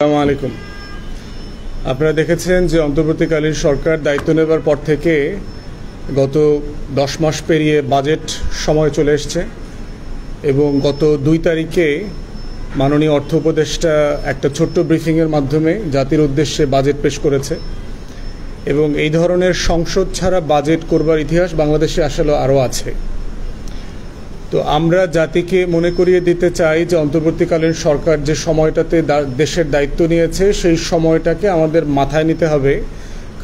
আসসালামু আলাইকুম। আপনারা দেখেছেন যে অন্তর্বর্তীকালীন সরকার দায়িত্ব নেবার পর থেকে গত 10 মাস পেরিয়ে বাজেট সময় চলে এসছে এবং গত 2 তারিখে মাননীয় অর্থ উপদেষ্টা একটা ছোট্ট ব্রিফিংয়ের মাধ্যমে জাতির উদ্দেশ্যে বাজেট পেশ করেছে এবং এই ধরনের সংসদ ছাড়া বাজেট করবার ইতিহাস বাংলাদেশে আসলে আরও আছে। তো আমরা জাতিকে মনে করিয়ে দিতে চাই যে অন্তর্বর্তীকালীন সরকার যে সময়টাতে দেশের দায়িত্ব নিয়েছে সেই সময়টাকে আমাদের মাথায় নিতে হবে।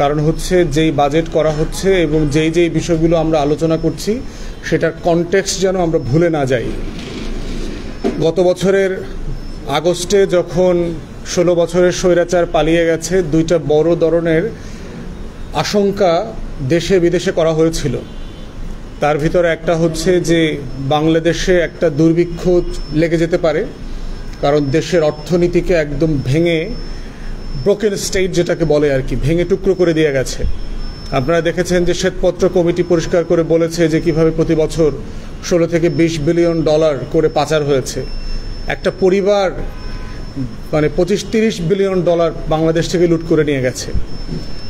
কারণ হচ্ছে যেই বাজেট করা হচ্ছে এবং যেই বিষয়গুলো আমরা আলোচনা করছি সেটার কনটেক্সট যেন আমরা ভুলে না যাই। গত বছরের আগস্টে যখন 16 বছরের স্বৈরাচার পালিয়ে গেছে, 2টা বড় ধরনের আশঙ্কা দেশে বিদেশে করা হয়েছিল। তার ভিতরে একটা হচ্ছে যে বাংলাদেশে একটা দুর্ভিক্ষ লেগে যেতে পারে, কারণ দেশের অর্থনীতিকে একদম ভেঙে ব্রোকেন স্টেট যেটাকে বলে আর কি, ভেঙে টুকরো করে দিয়ে গেছে। আপনারা দেখেছেন যে শ্বেতপত্র কমিটি পরিষ্কার করে বলেছে যে কিভাবে প্রতি বছর 16 থেকে 20 বিলিয়ন ডলার করে পাচার হয়েছে। একটা পরিবার মানে 25-30 বিলিয়ন ডলার বাংলাদেশ থেকে লুট করে নিয়ে গেছে।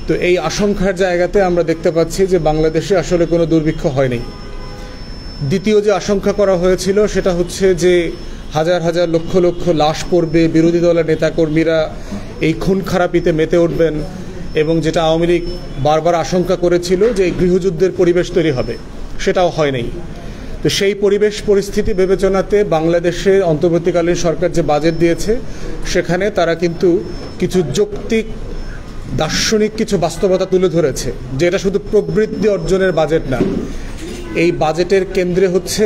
তো এই আশঙ্কার জায়গাতে আমরা দেখতে পাচ্ছি যে বাংলাদেশে আসলে কোনো দুর্ভিক্ষ হয়নি। দ্বিতীয় যে আশঙ্কা করা হয়েছিল সেটা হচ্ছে যে হাজার হাজার লক্ষ লক্ষ লাশ পড়বে, বিরোধী দলের নেতাকর্মীরা এই খুন খারাপিতে মেতে উঠবেন এবং যেটা আওয়ামী লীগ বারবার আশঙ্কা করেছিল যে এই গৃহযুদ্ধের পরিবেশ তৈরি হবে, সেটাও হয়নি। তো সেই পরিবেশ পরিস্থিতি বিবেচনাতে বাংলাদেশে অন্তর্বর্তীকালীন সরকার যে বাজেট দিয়েছে সেখানে তারা কিন্তু কিছু যৌক্তিক দার্শনিক কিছু বাস্তবতা তুলে ধরেছে, যে এটা শুধু প্রবৃদ্ধি অর্জনের বাজেট না। এই বাজেটের কেন্দ্রে হচ্ছে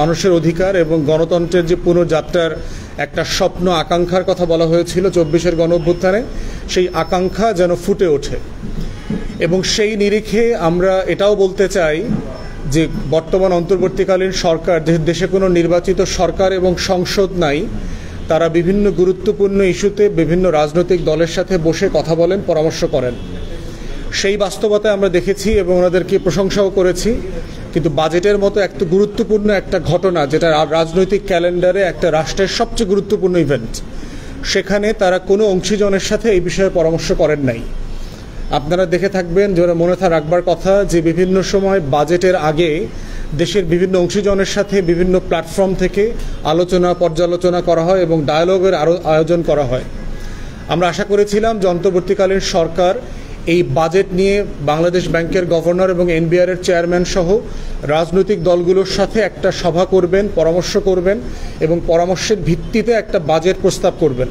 মানুষের অধিকার এবং গণতন্ত্রের যে পুনর্যাত্রার একটা স্বপ্ন আকাঙ্ক্ষার কথা বলা হয়েছিল 24-এর গণঅভ্যুত্থানে, সেই আকাঙ্ক্ষা যেন ফুটে ওঠে। এবং সেই নিরিখে আমরা এটাও বলতে চাই যে বর্তমান অন্তর্বর্তীকালীন সরকার, যে দেশে কোনো নির্বাচিত সরকার এবং সংসদ নাই, তারা বিভিন্ন গুরুত্বপূর্ণ ইস্যুতে বিভিন্ন রাজনৈতিক দলের সাথে বসে কথা বলেন, পরামর্শ করেন। সেই বাস্তবতায় আমরা দেখেছি এবং ওনাদেরকে প্রশংসাও করেছি। কিন্তু বাজেটের মতো একটা গুরুত্বপূর্ণ একটা ঘটনা, যেটা রাজনৈতিক ক্যালেন্ডারে একটা রাষ্ট্রের সবচেয়ে গুরুত্বপূর্ণ ইভেন্ট, সেখানে তারা কোনো অংশীজনের সাথে এই বিষয়ে পরামর্শ করেন নাই। আপনারা দেখে থাকবেন, যেটা মনে রাখবার কথা, যে বিভিন্ন সময় বাজেটের আগে দেশের বিভিন্ন অংশীজনের সাথে বিভিন্ন প্ল্যাটফর্ম থেকে আলোচনা পর্যালোচনা করা হয় এবং ডায়ালগের আয়োজন করা হয়। আমরা আশা করেছিলাম যে অন্তর্বর্তীকালীন সরকার এই বাজেট নিয়ে বাংলাদেশ ব্যাংকের গভর্নর এবং এনবিআর এর চেয়ারম্যান সহ রাজনৈতিক দলগুলোর সাথে একটা সভা করবেন, পরামর্শ করবেন এবং পরামর্শের ভিত্তিতে একটা বাজেট প্রস্তাব করবেন।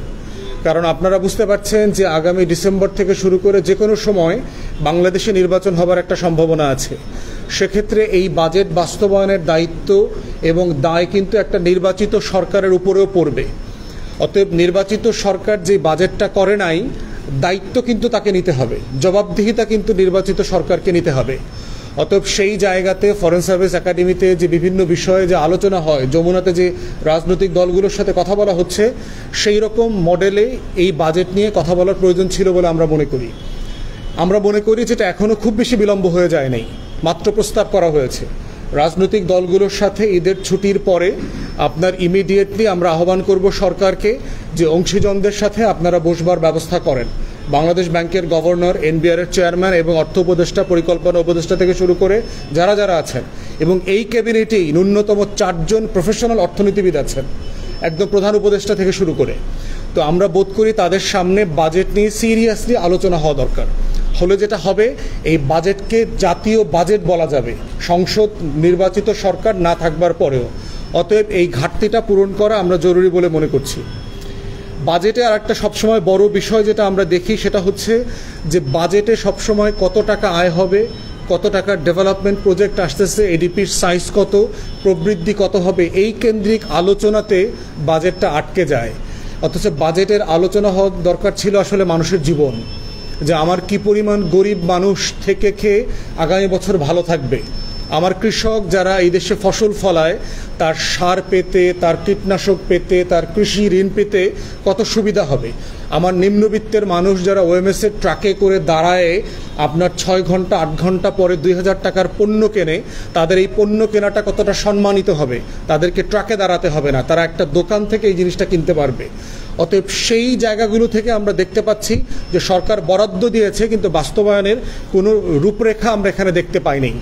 কারণ আপনারা বুঝতে পারছেন যে আগামী ডিসেম্বর থেকে শুরু করে যে কোনো সময় বাংলাদেশে নির্বাচন হবার একটা সম্ভাবনা আছে। সেক্ষেত্রে এই বাজেট বাস্তবায়নের দায়িত্ব এবং দায় কিন্তু একটা নির্বাচিত সরকারের উপরেও পড়বে। অতএব নির্বাচিত সরকার যে বাজেটটা করে নাই, দায়িত্ব কিন্তু তাকে নিতে হবে, জবাবদিহিতা কিন্তু নির্বাচিত সরকারকে নিতে হবে। অতএব সেই জায়গাতে ফরেন সার্ভিস একাডেমিতে যে বিভিন্ন বিষয়ে যে আলোচনা হয়, যমুনাতে যে রাজনৈতিক দলগুলোর সাথে কথা বলা হচ্ছে, সেই রকম মডেলে এই বাজেট নিয়ে কথা বলার প্রয়োজন ছিল বলে আমরা মনে করি। আমরা মনে করি যেটা এখনও খুব বেশি বিলম্ব হয়ে যায় নাই, মাত্র প্রস্তাব করা হয়েছে। রাজনৈতিক দলগুলোর সাথে ঈদের ছুটির পরে আপনার ইমিডিয়েটলি আমরা আহ্বান করব সরকারকে যে অংশীজনদের সাথে আপনারা বসবার ব্যবস্থা করেন। বাংলাদেশ ব্যাংকের গভর্নর, এনবিআর এর চেয়ারম্যান এবং অর্থ উপদেষ্টা, পরিকল্পনা উপদেষ্টা থেকে শুরু করে যারা যারা আছেন, এবং এই ক্যাবিনেটেই ন্যূনতম 4 জন প্রফেশনাল অর্থনীতিবিদ আছেন, একদম প্রধান উপদেষ্টা থেকে শুরু করে। তো আমরা বোধ করি তাদের সামনে বাজেট নিয়ে সিরিয়াসলি আলোচনা হওয়া দরকার। হলে যেটা হবে, এই বাজেটকে জাতীয় বাজেট বলা যাবে সংসদ নির্বাচিত সরকার না থাকবার পরেও। অতএব এই ঘাটতিটা পূরণ করা আমরা জরুরি বলে মনে করছি। বাজেটে আর একটা সবসময় বড় বিষয় যেটা আমরা দেখি সেটা হচ্ছে যে বাজেটে সবসময় কত টাকা আয় হবে, কত টাকার ডেভেলপমেন্ট প্রজেক্ট আসতেছে, এডিপির সাইজ কত, প্রবৃদ্ধি কত হবে, এই কেন্দ্রিক আলোচনাতে বাজেটটা আটকে যায়। অথচ বাজেটের আলোচনা হওয়া দরকার ছিল আসলে মানুষের জীবন, যে আমার কি পরিমাণ গরিব মানুষ থেকে খেয়ে আগামী বছর ভালো থাকবে, আমার কৃষক যারা এই দেশে ফসল ফলায় তার সার পেতে, তার কীটনাশক পেতে, তার কৃষি ঋণ পেতে কত সুবিধা হবে। আমার নিম্নবিত্তের মানুষ যারা ওএমএস এর ট্রাকে করে দাঁড়ায় আপনার 6 ঘন্টা 8 ঘন্টা পরে 2000 টাকার পণ্য কেনে, তাদের এই পণ্য কেনাটা কতটা সম্মানিত হবে। তাদেরকে ট্রাকে দাঁড়াতে হবে না, তারা একটা দোকান থেকে এই জিনিসটা কিনতে পারবে। অতএব সেই জায়গাগুলো থেকে আমরা দেখতে পাচ্ছি যে সরকার বরাদ্দ দিয়েছে, কিন্তু বাস্তবায়নের কোনো রূপরেখা আমরা এখানে দেখতে পাইনি।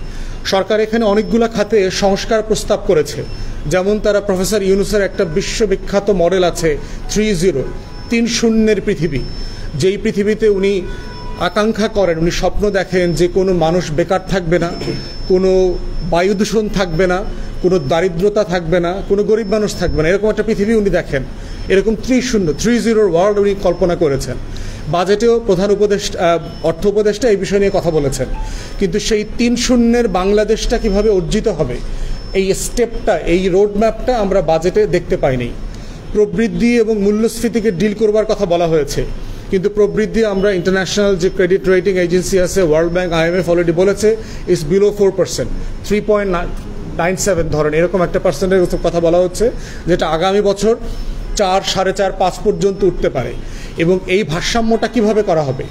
সরকার এখানে অনেকগুলো খাতে সংস্কার প্রস্তাব করেছে, যেমন তারা প্রফেসর ইউনূসের একটা বিশ্ববিখ্যাত মডেল আছে 3-0 পৃথিবী, যেই পৃথিবীতে উনি আকাঙ্ক্ষা করেন, উনি স্বপ্ন দেখেন যে কোনো মানুষ বেকার থাকবে না, কোনো বায়ু দূষণ থাকবে না, কোনো দারিদ্রতা থাকবে না, কোনো গরিব মানুষ থাকবে না, এরকম একটা পৃথিবী উনি দেখেন। এরকম 3-0 ওয়ার্ল্ড উনি কল্পনা করেছেন। বাজেটেও প্রধান অর্থ উপদেষ্টা এই বিষয় নিয়ে কথা বলেছেন। কিন্তু সেই 3-0 বাংলাদেশটা কিভাবে অর্জিত হবে, এই স্টেপটা, এই রোডম্যাপটা আমরা বাজেটে দেখতে পাইনি। প্রবৃদ্ধি এবং মূল্যস্ফীতিকে ডিল করবার কথা বলা হয়েছে, কিন্তু প্রবৃদ্ধি আমরা ইন্টারন্যাশনাল যে ক্রেডিট রেটিং এজেন্সি আছে, ওয়ার্ল্ড ব্যাংক, IMF অলরেডি বলেছে ইজ বিলো 4%, 3.97 ধরেন এরকম একটা পার্সেন্টের কথা বলা হচ্ছে, যেটা আগামী বছর 4, 4.5, 5 পর্যন্ত উঠতে পারে। এবং এই ভারসাম্যটা কিভাবে করা হবে?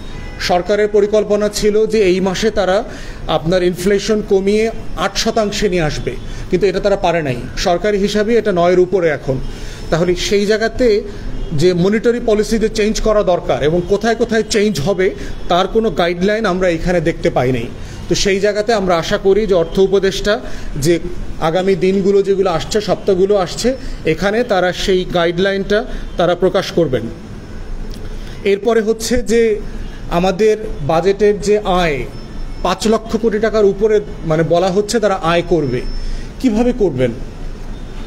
সরকারের পরিকল্পনা ছিল যে এই মাসে তারা আপনার ইনফ্লেশন কমিয়ে 8% নিয়ে আসবে, কিন্তু এটা তারা পারে নাই। সরকারি হিসাবে এটা 9-এর উপরে এখন। তাহলে সেই জায়গাতে যে মনিটারি পলিসি যে চেঞ্জ করা দরকার এবং কোথায় কোথায় চেঞ্জ হবে তার কোনো গাইডলাইন আমরা এখানে দেখতে পাই নাই। তো সেই জায়গাতে আমরা আশা করি যে অর্থ উপদেষ্টা যে আগামী দিনগুলো যেগুলো আসছে, সপ্তাহগুলো আসছে, এখানে তারা সেই গাইডলাইনটা তারা প্রকাশ করবেন। এরপরে হচ্ছে যে আমাদের বাজেটের যে আয় 5 লক্ষ কোটি টাকার উপরে মানে বলা হচ্ছে তারা আয় করবে। কিভাবে করবেন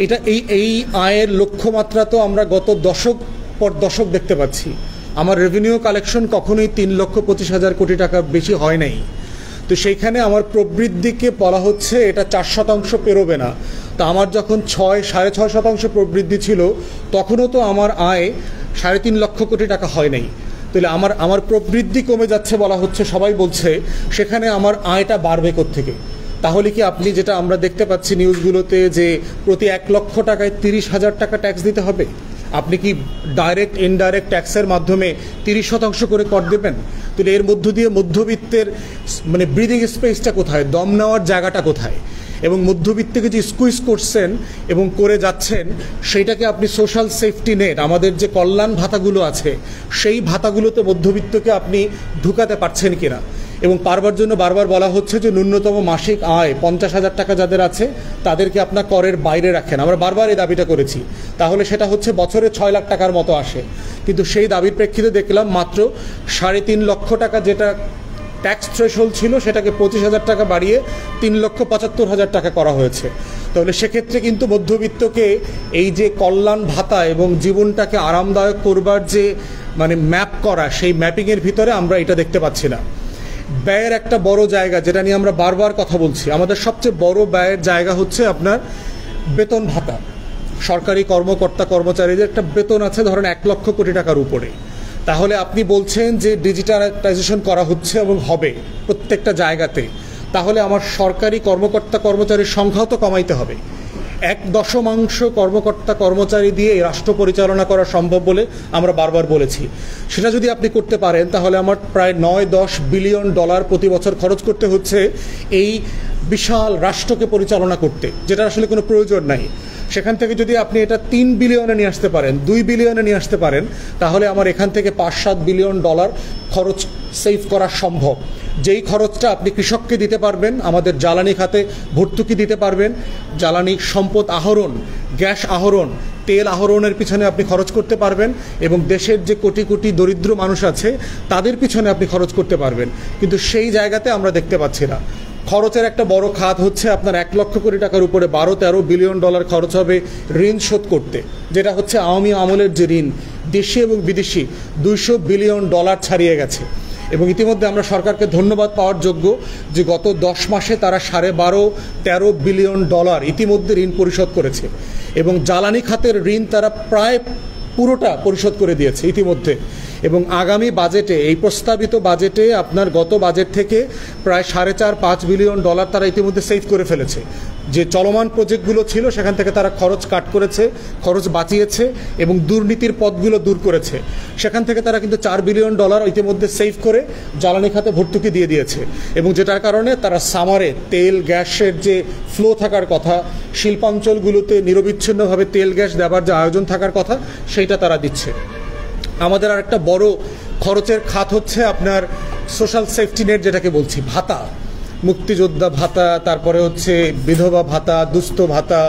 এটা? এই আয়ের লক্ষ্যমাত্রা তো আমরা গত দশক পর দশক দেখতে পাচ্ছি। আমার রেভিনিউ কালেকশন কখনোই 3,25,000 কোটি টাকা বেশি হয় নাই। তো সেইখানে আমার প্রবৃদ্ধিকে বলা হচ্ছে এটা 4% পেরোবে না। তো আমার যখন 6.5% প্রবৃদ্ধি ছিল, তখনও তো আমার আয় 3.5 লক্ষ কোটি টাকা হয় নাই। তাহলে আমার প্রবৃদ্ধি কমে যাচ্ছে বলা হচ্ছে, সবাই বলছে, সেখানে আমার আয়টা বাড়বে কোত্থেকে? তাহলে কি আপনি যেটা আমরা দেখতে পাচ্ছি নিউজগুলোতে যে প্রতি 1 লক্ষ টাকায় 30,000 টাকা ট্যাক্স দিতে হবে, আপনি কি ডাইরেক্ট ইনডাইরেক্ট ট্যাক্সের মাধ্যমে 30% করে কর দেবেন? তাহলে এর মধ্য দিয়ে মধ্যবিত্তের মানে ব্রিদিং স্পেসটা কোথায়, দম নেওয়ার জায়গাটা কোথায়? এবং মধ্যবিত্তকে যে স্কুইজ করছেন এবং করে যাচ্ছেন, সেইটাকে আপনি সোশ্যাল সেফটি নেট, আমাদের যে কল্যাণ ভাতাগুলো আছে, সেই ভাতাগুলোতে মধ্যবিত্তকে আপনি ঢুকাতে পারছেন কিনা? এবং পারবার জন্য বারবার বলা হচ্ছে যে ন্যূনতম মাসিক আয় 50,000 টাকা যাদের আছে তাদেরকে আপনার করের বাইরে রাখেন। আমরা বারবার এই দাবিটা করেছি। তাহলে সেটা হচ্ছে বছরে 6 লাখ টাকার মতো আসে। কিন্তু সেই দাবির প্রেক্ষিতে দেখলাম মাত্র 3.5 লক্ষ টাকা যেটা ট্যাক্স থ্রেশহোল্ড ছিল, সেটাকে 25,000 টাকা বাড়িয়ে 3,75,000 টাকা করা হয়েছে। তাহলে সেক্ষেত্রে কিন্তু মধ্যবিত্তকে এই যে কল্যাণ ভাতা এবং জীবনটাকে আরামদায়ক করবার যে মানে ম্যাপ করা, সেই ম্যাপিংয়ের ভিতরে আমরা এটা দেখতে পাচ্ছি না। ব্যয়ের একটা বড় জায়গা যেটা নিয়ে আমরা বারবার কথা বলছি, আমাদের সবচেয়ে বড় ব্যয়ের জায়গা হচ্ছে আপনার বেতন ভাতা। সরকারি কর্মকর্তা কর্মচারীদের একটা বেতন আছে ধরেন 1 লক্ষ কোটি টাকার উপরে। তাহলে আপনি বলছেন যে ডিজিটালাইজেশন করা হচ্ছে এবং হবে প্রত্যেকটা জায়গাতে, তাহলে আমার সরকারি কর্মকর্তা কর্মচারীর সংখ্যাও তো কমাইতে হবে। 1 কর্মকর্তা কর্মচারী দিয়ে এই রাষ্ট্র পরিচালনা করা সম্ভব বলে আমরা বারবার বলেছি। সেটা যদি আপনি করতে পারেন, তাহলে আমার প্রায় 9-10 বিলিয়ন ডলার প্রতি বছর খরচ করতে হচ্ছে এই বিশাল রাষ্ট্রকে পরিচালনা করতে, যেটা আসলে কোনো প্রয়োজন নাই। সেখান থেকে যদি আপনি এটা 3 বিলিয়নে নিয়ে আসতে পারেন, 2 বিলিয়নে নিয়ে আসতে পারেন, তাহলে আমার এখান থেকে 5-7 বিলিয়ন ডলার খরচ সেভ করা সম্ভব। যেই খরচটা আপনি কৃষককে দিতে পারবেন, আমাদের জ্বালানি খাতে ভর্তুকি দিতে পারবেন, জ্বালানি সম্পদ আহরণ, গ্যাস আহরণ, তেল আহরণের পিছনে আপনি খরচ করতে পারবেন, এবং দেশের যে কোটি কোটি দরিদ্র মানুষ আছে তাদের পিছনে আপনি খরচ করতে পারবেন। কিন্তু সেই জায়গাতে আমরা দেখতে পাচ্ছি না। খরচের একটা বড় খাত হচ্ছে আপনার 1 লক্ষ কোটি টাকার উপরে 12-13 বিলিয়ন ডলার খরচ হবে ঋণ শোধ করতে, যেটা হচ্ছে আওয়ামী আমলের যে ঋণ, দেশি এবং বিদেশি 200 বিলিয়ন ডলার ছাড়িয়ে গেছে। এবং ইতিমধ্যে আমরা সরকারকে ধন্যবাদ পাওয়ার যোগ্য যে গত 10 মাসে তারা 12.5-13 বিলিয়ন ডলার ইতিমধ্যে ঋণ পরিশোধ করেছে। এবং জ্বালানি খাতের ঋণ তারা প্রায় পুরোটা পরিশোধ করে দিয়েছে ইতিমধ্যে। এবং আগামী বাজেটে, এই প্রস্তাবিত বাজেটে আপনার গত বাজেট থেকে প্রায় 4.5-5 বিলিয়ন ডলার তারা ইতিমধ্যে সেভ করে ফেলেছে। যে চলমান প্রজেক্টগুলো ছিল সেখান থেকে তারা খরচ কাট করেছে, খরচ বাঁচিয়েছে এবং দুর্নীতির পথগুলো দূর করেছে। সেখান থেকে তারা কিন্তু 4 বিলিয়ন ডলার ইতিমধ্যে সেভ করে জ্বালানি খাতে ভর্তুকি দিয়ে দিয়েছে। এবং যেটার কারণে তারা সামারে তেল গ্যাসের যে ফ্লো থাকার কথা, শিল্পাঞ্চলগুলোতে নিরবিচ্ছিন্নভাবে তেল গ্যাস দেওয়ার যে আয়োজন থাকার কথা, সেইটা তারা দিচ্ছে। আমাদের আর একটা বড় খরচের খাত হচ্ছে আপনার সোশ্যাল সেফটি নেট, যেটাকে বলছি ভাতা, মুক্তিযোদ্ধা ভাতা, তারপরে হচ্ছে বিধবা ভাতা, দুস্থ ভাতা,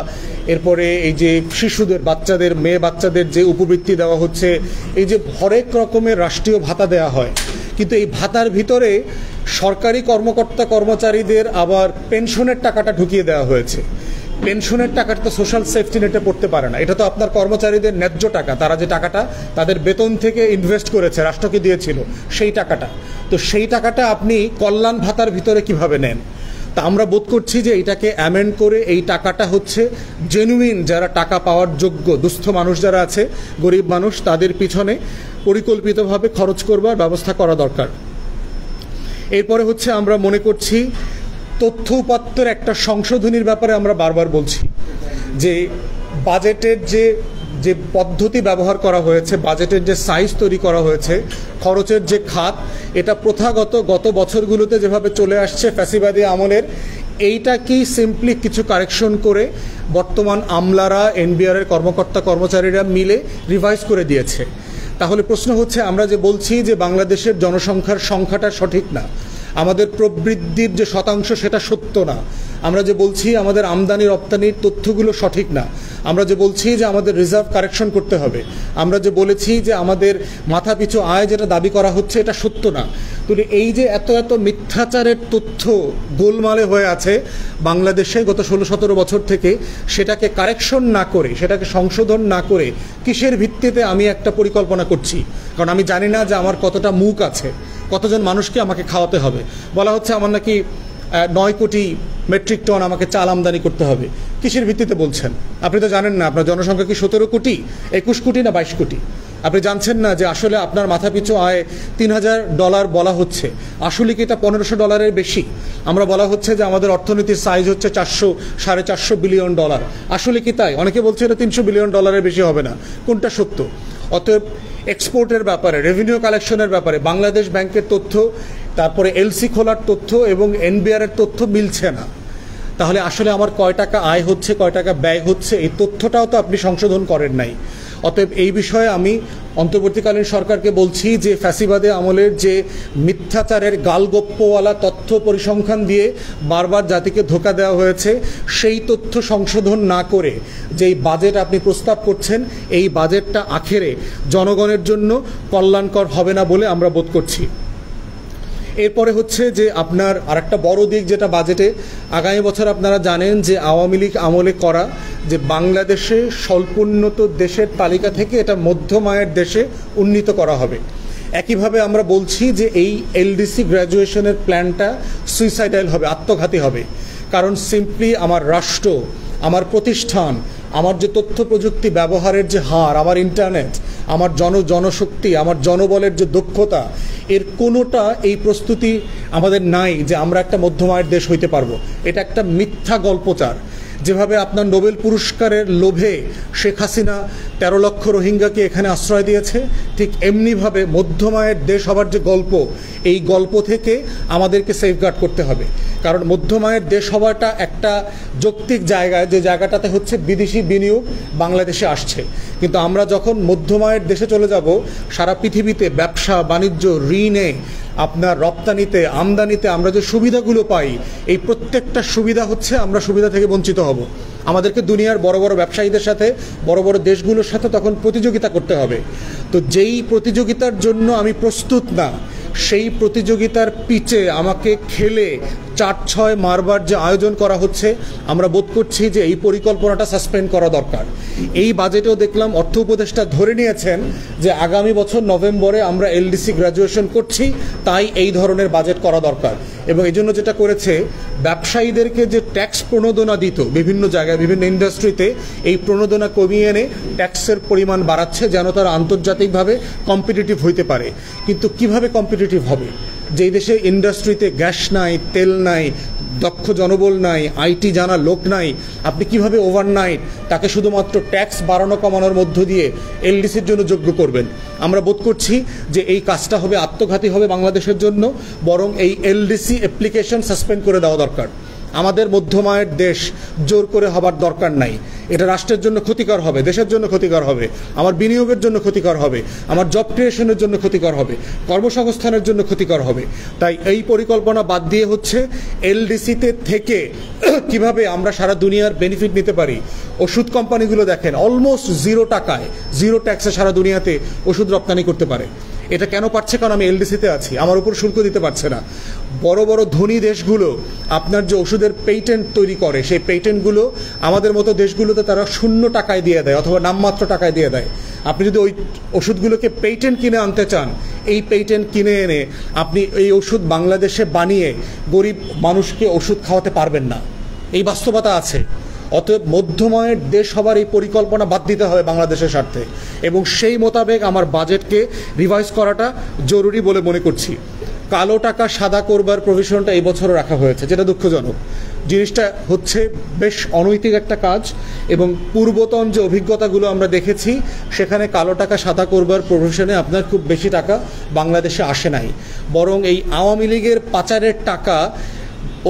এরপরে এই যে শিশুদের, বাচ্চাদের, মেয়ে বাচ্চাদের যে উপবৃত্তি দেওয়া হচ্ছে, এই যে হরেক রকমের রাষ্ট্রীয় ভাতা দেওয়া হয়। কিন্তু এই ভাতার ভিতরে সরকারি কর্মকর্তা কর্মচারীদের আবার পেনশনের টাকাটা ঢুকিয়ে দেওয়া হয়েছে। পেনশনের টাকাটা তো সোশ্যাল সেফটি নেটে পড়তে পারে না, এটা তো আপনার কর্মচারীদের ন্যায্য টাকা, তারা যে টাকাটা তাদের বেতন থেকে ইনভেস্ট করেছে, রাষ্ট্রকে দিয়েছিল সেই টাকাটা। তো সেই টাকাটা আপনি কল্যাণ ভাতার ভিতরে কিভাবে নেন? তা আমরা বোধ করছি যে এটাকে অ্যামেন্ড করে এই টাকাটা হচ্ছে জেনুইন যারা টাকা পাওয়ার যোগ্য দুস্থ মানুষ যারা আছে, গরিব মানুষ, তাদের পিছনে পরিকল্পিতভাবে খরচ করবার ব্যবস্থা করা দরকার। এরপরে হচ্ছে আমরা মনে করছি তথ্য উপাত্তের একটা সংশোধনীর ব্যাপারে আমরা বারবার বলছি যে বাজেটের যে পদ্ধতি ব্যবহার করা হয়েছে, বাজেটের যে সাইজ তৈরি করা হয়েছে, খরচের যে খাত, এটা প্রথাগত গত বছরগুলোতে যেভাবে চলে আসছে ফ্যাসিবাদী আমলের, এইটাকেই সিম্পলি কিছু কারেকশন করে বর্তমান আমলারা, এনবিআরের কর্মকর্তা কর্মচারীরা মিলে রিভাইজ করে দিয়েছে। তাহলে প্রশ্ন হচ্ছে, আমরা যে বলছি যে বাংলাদেশের জনসংখ্যার সংখ্যাটা সঠিক না, আমাদের প্রবৃদ্ধির যে শতাংশ সেটা সত্য না, আমরা যে বলছি আমাদের আমদানি রপ্তানির তথ্যগুলো সঠিক না, আমরা যে বলছি যে আমাদের রিজার্ভ কারেকশন করতে হবে, আমরা যে বলেছি যে আমাদের মাথাপিছু আয় যেটা দাবি করা হচ্ছে এটা সত্য না। তো এই যে এত মিথ্যাচারের তথ্য গোলমালে হয়ে আছে বাংলাদেশে গত 16-17 বছর থেকে, সেটাকে কারেকশন না করে, সেটাকে সংশোধন না করে কিসের ভিত্তিতে আমি একটা পরিকল্পনা করছি? কারণ আমি জানি না যে আমার কতটা মুখ আছে, কতজন মানুষকে আমাকে খাওয়াতে হবে। বলা হচ্ছে আমার নাকি 9 কোটি মেট্রিক টন আমাকে চাল আমদানি করতে হবে। কিসের ভিত্তিতে বলছেন? আপনি তো জানেন না আপনার জনসংখ্যা কি 17 কোটি, 21 কোটি না 22 কোটি? আপনি জানছেন না যে আসলে আপনার মাথাপিছু আয় $3000 বলা হচ্ছে, আসলে কি এটা $1500 বেশি? আমরা বলা হচ্ছে যে আমাদের অর্থনীতির সাইজ হচ্ছে 400-450 বিলিয়ন ডলার, আসলে কি তাই? অনেকে বলছে এটা $300 বিলিয়ন বেশি হবে না। কোনটা সত্য? অতএব এক্সপোর্টের ব্যাপারে, রেভিনিউ কালেকশনের ব্যাপারে বাংলাদেশ ব্যাংকের তথ্য, তারপরে এলসি খোলার তথ্য এবং এনবিআরের তথ্য মিলছে না। তাহলে আসলে আমার কয় টাকা আয় হচ্ছে, কয় টাকা ব্যয় হচ্ছে, এই তথ্যটাও তো আপনি সংশোধন করেন নাই। অতএব এই বিষয়ে আমি অন্তর্বর্তীকালীন সরকারকে বলছি যে ফ্যাসিবাদে আমলের যে মিথ্যাচারের গালগপ্পওয়ালা তথ্য পরিসংখ্যান দিয়ে বারবার জাতিকে ধোঁকা দেওয়া হয়েছে, সেই তথ্য সংশোধন না করে যেই বাজেট আপনি প্রস্তাব করছেন, এই বাজেটটা আখেরে জনগণের জন্য কল্যাণকর হবে না বলে আমরা বোধ করছি। এরপরে হচ্ছে যে আপনার আরেকটা বড় দিক যেটা বাজেটে, আগামী বছর আপনারা জানেন যে আওয়ামী লীগ আমলে করা যে বাংলাদেশে স্বল্পোন্নত দেশের তালিকা থেকে এটা মধ্যম আয়ের দেশে উন্নীত করা হবে। একইভাবে আমরা বলছি যে এই এলডিসি গ্র্যাজুয়েশনের প্ল্যানটা সুইসাইডাল হবে, আত্মঘাতী হবে। কারণ সিম্পলি আমার রাষ্ট্র, আমার প্রতিষ্ঠান, আমার যে তথ্য প্রযুক্তি ব্যবহারের যে হার, আমার ইন্টারনেট, আমার জনশক্তি, আমার জনবলের যে দক্ষতা, এর কোনোটা এই প্রস্তুতি আমাদের নাই যে আমরা একটা মধ্যম আয়ের দেশ হইতে পারবো। এটা একটা মিথ্যা গল্পচার। যেভাবে আপনার নোবেল পুরস্কারের লোভে শেখ হাসিনা 13 লক্ষ রোহিঙ্গাকে এখানে আশ্রয় দিয়েছে, ঠিক এমনিভাবে মধ্যম আয়ের দেশ হবার যে গল্প, এই গল্প থেকে আমাদেরকে সেফগার্ড করতে হবে। কারণ মধ্যম আয়ের দেশ হওয়াটা একটা যৌক্তিক জায়গায়, যে জায়গাটাতে হচ্ছে বিদেশি বিনিয়োগ বাংলাদেশে আসছে। কিন্তু আমরা যখন মধ্যম আয়ের দেশে চলে যাব, সারা পৃথিবীতে ব্যবসা বাণিজ্য, ঋণে, আপনার রপ্তানিতে, আমদানিতে আমরা যে সুবিধাগুলো পাই, এই প্রত্যেকটা সুবিধা হচ্ছে আমরা সুবিধা থেকে বঞ্চিত হব। আমাদেরকে দুনিয়ার বড় বড় ব্যবসায়ীদের সাথে, বড় বড় দেশগুলোর সাথে তখন প্রতিযোগিতা করতে হবে। তো যেই প্রতিযোগিতার জন্য আমি প্রস্তুত না, সেই প্রতিযোগিতার পিচে আমাকে খেলে 4-6 মারবার যে আয়োজন করা হচ্ছে, আমরা বোধ করছি যে এই পরিকল্পনাটা সাসপেন্ড করা দরকার। এই বাজেটেও দেখলাম অর্থ উপদেষ্টা ধরে নিয়েছেন যে আগামী বছর নভেম্বরে আমরা এলডিসি গ্র্যাজুয়েশন করছি, তাই এই ধরনের বাজেট করা দরকার। এবং এই জন্য যেটা করেছে, ব্যবসায়ীদেরকে যে ট্যাক্স প্রণোদনা দিত বিভিন্ন জায়গায় বিভিন্ন ইন্ডাস্ট্রিতে, এই প্রণোদনা কমিয়ে এনে ট্যাক্সের পরিমাণ বাড়াচ্ছে যেন তারা আন্তর্জাতিকভাবে কম্পিটিটিভ হইতে পারে। কিন্তু কিভাবে কম্পিটিটিভ হবে? যেই দেশে ইন্ডাস্ট্রিতে গ্যাস নাই, তেল নাই, দক্ষ জনবল নাই, আইটি জানা লোক নাই, আপনি কিভাবে ওভারনাইট তাকে শুধুমাত্র ট্যাক্স বাড়ানো কমানোর মধ্য দিয়ে এলডিসির জন্য যোগ্য করবেন? আমরা বোধ করছি যে এই কাজটা হবে আত্মঘাতী হবে বাংলাদেশের জন্য। বরং এই এলডিসি অ্যাপ্লিকেশন সাসপেন্ড করে দেওয়া দরকার। আমাদের মধ্যমায়ের দেশ, জোর করে হবার দরকার নাই। এটা রাষ্ট্রের জন্য ক্ষতিকর হবে, দেশের জন্য ক্ষতিকর হবে, আমার বিনিয়োগের জন্য ক্ষতিকর হবে, আমার জব ক্রিয়েশনের জন্য ক্ষতিকর হবে, কর্মসংস্থানের জন্য ক্ষতিকর হবে। তাই এই পরিকল্পনা বাদ দিয়ে হচ্ছে এলডিসিতে থেকে কিভাবে আমরা সারা দুনিয়ার বেনিফিট নিতে পারি। ওষুধ কোম্পানিগুলো দেখেন অলমোস্ট 0 টাকায়, 0 ট্যাক্সে সারা দুনিয়াতে ওষুধ রপ্তানি করতে পারে। এটা কেন পারছে? কারণ আমি এলডিসিতে আছি, আমার উপর শুল্ক দিতে পারছে না। বড় বড় ধনী দেশগুলো আপনার যে ওষুধের পেটেন্ট তৈরি করে, সেই পেটেন্টগুলো আমাদের মতো দেশগুলোতে তারা 0 টাকায় দিয়ে দেয় অথবা নামমাত্র টাকায় দিয়ে দেয়। আপনি যদি ওই ওষুধগুলোকে পেটেন্ট কিনে আনতে চান, এই পেটেন্ট কিনে এনে আপনি এই ওষুধ বাংলাদেশে বানিয়ে গরিব মানুষকে ওষুধ খাওয়াতে পারবেন না। এই বাস্তবতা আছে। অতএব মধ্যময়ের দেশ হবার এই পরিকল্পনা বাদ দিতে হবে বাংলাদেশের স্বার্থে, এবং সেই মোতাবেক আমার বাজেটকে রিভাইজ করাটা জরুরি বলে মনে করছি। কালো টাকা সাদা করবার প্রভিশনটা এই বছরও রাখা হয়েছে, যেটা দুঃখজনক। জিনিসটা হচ্ছে বেশ অনৈতিক একটা কাজ, এবং পূর্বতন যে অভিজ্ঞতাগুলো আমরা দেখেছি সেখানে কালো টাকা সাদা করবার প্রভিশনে আপনার খুব বেশি টাকা বাংলাদেশে আসে নাই। বরং এই আওয়ামী লীগের পাচারের টাকা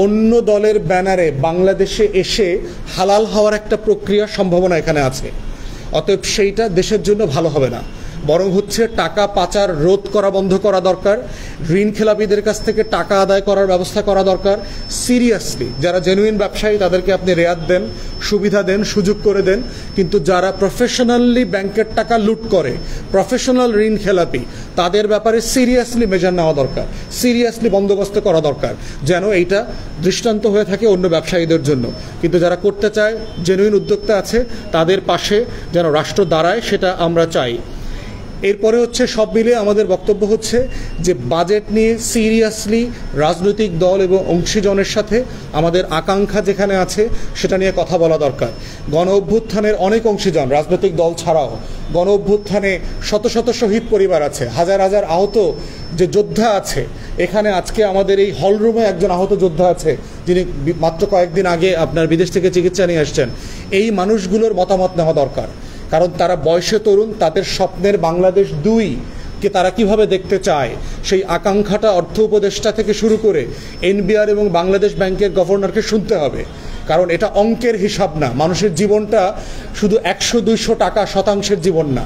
অন্য দলের ব্যানারে বাংলাদেশে এসে হালাল হওয়ার একটা প্রক্রিয়ার সম্ভাবনা এখানে আছে। অতএব সেইটা দেশের জন্য ভালো হবে না। বরং হচ্ছে টাকা পাচার রোধ করা বন্ধ করা দরকার। ঋণ খেলাপিদের কাছ থেকে টাকা আদায় করার ব্যবস্থা করা দরকার। সিরিয়াসলি যারা জেনুইন ব্যবসায়ী তাদেরকে আপনি রেয়াত দেন, সুবিধা দেন, সুযোগ করে দেন। কিন্তু যারা প্রফেশনালি ব্যাংকের টাকা লুট করে, প্রফেশনাল ঋণ খেলাপি, তাদের ব্যাপারে সিরিয়াসলি মেজার নেওয়া দরকার, সিরিয়াসলি বন্দোবস্ত করা দরকার, যেন এইটা দৃষ্টান্ত হয়ে থাকে অন্য ব্যবসায়ীদের জন্য। কিন্তু যারা করতে চায়, জেনুইন উদ্যোক্তা আছে, তাদের পাশে যেন রাষ্ট্র দাঁড়ায়, সেটা আমরা চাই। এরপরে হচ্ছে সব মিলিয়ে আমাদের বক্তব্য হচ্ছে যে বাজেট নিয়ে সিরিয়াসলি রাজনৈতিক দল এবং অংশীজনের সাথে আমাদের আকাঙ্ক্ষা যেখানে আছে সেটা নিয়ে কথা বলা দরকার। গণ অভ্যুত্থানের অনেক অংশীজন, রাজনৈতিক দল ছাড়াও, গণ অভ্যুত্থানে শত শত শহীদ পরিবার আছে, হাজার হাজার আহত যে যোদ্ধা আছে। এখানে আজকে আমাদের এই হলরুমে একজন আহত যোদ্ধা আছে, যিনি মাত্র কয়েকদিন আগে আপনার বিদেশ থেকে চিকিৎসা নিয়ে আসছেন। এই মানুষগুলোর মতামত নেওয়া দরকার, কারণ তারা বয়সে তরুণ, তাদের স্বপ্নের বাংলাদেশ 2 কে তারা কিভাবে দেখতে চায়, সেই আকাঙ্ক্ষাটা অর্থ উপদেষ্টা থেকে শুরু করে এনবিআর এবং বাংলাদেশ ব্যাংকের গভর্নরকে শুনতে হবে। কারণ এটা অঙ্কের হিসাব না, মানুষের জীবনটা শুধু 100-200 টাকা শতাংশের জীবন না।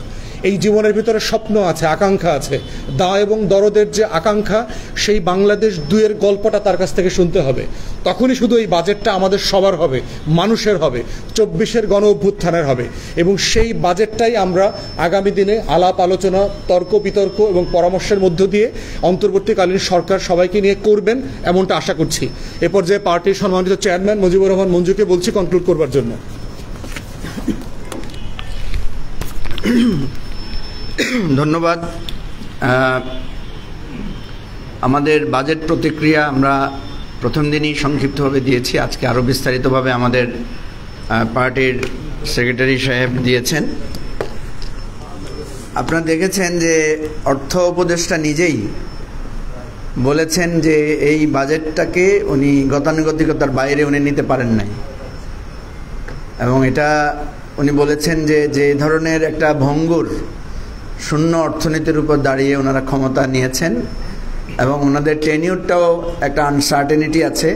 এই জীবনের ভিতরে স্বপ্ন আছে, আকাঙ্ক্ষা আছে। দাঁ এবং দরদের যে আকাঙ্ক্ষা, সেই বাংলাদেশ 2-এর গল্পটা তার কাছ থেকে শুনতে হবে। তখনই শুধু এই বাজেটটা আমাদের সবার হবে, মানুষের হবে, 24-এর গণ অভ্যুত্থানের হবে। এবং সেই বাজেটটাই আমরা আগামী দিনে আলাপ আলোচনা, তর্ক বিতর্ক এবং পরামর্শের মধ্য দিয়ে অন্তর্বর্তীকালীন সরকার সবাইকে নিয়ে করবেন, এমনটা আশা করছি। এ পর্যায়ে পার্টির সম্মানিত চেয়ারম্যান মুজিবুর রহমান মঞ্জুকে বলছি কনক্লুড করবার জন্য। ধন্যবাদ। আমাদের বাজেট প্রতিক্রিয়া আমরা প্রথম দিনই সংক্ষিপ্তভাবে দিয়েছি, আজকে আরও বিস্তারিতভাবে আমাদের পার্টির সেক্রেটারি সাহেব দিয়েছেন। আপনারা দেখেছেন যে অর্থ উপদেষ্টা নিজেই বলেছেন যে এই বাজেটটাকে উনি গতানুগতিকতার বাইরে উনি নিতে পারেন নাই, এবং এটা উনি বলেছেন যে যে ধরনের একটা ভঙ্গুর শূন্য অর্থনীতির উপর দাঁড়িয়ে ওনারা ক্ষমতা নিয়েছেন, এবং ওনাদের টেনিউরটাও একটা আনসার্টেনিটি আছে,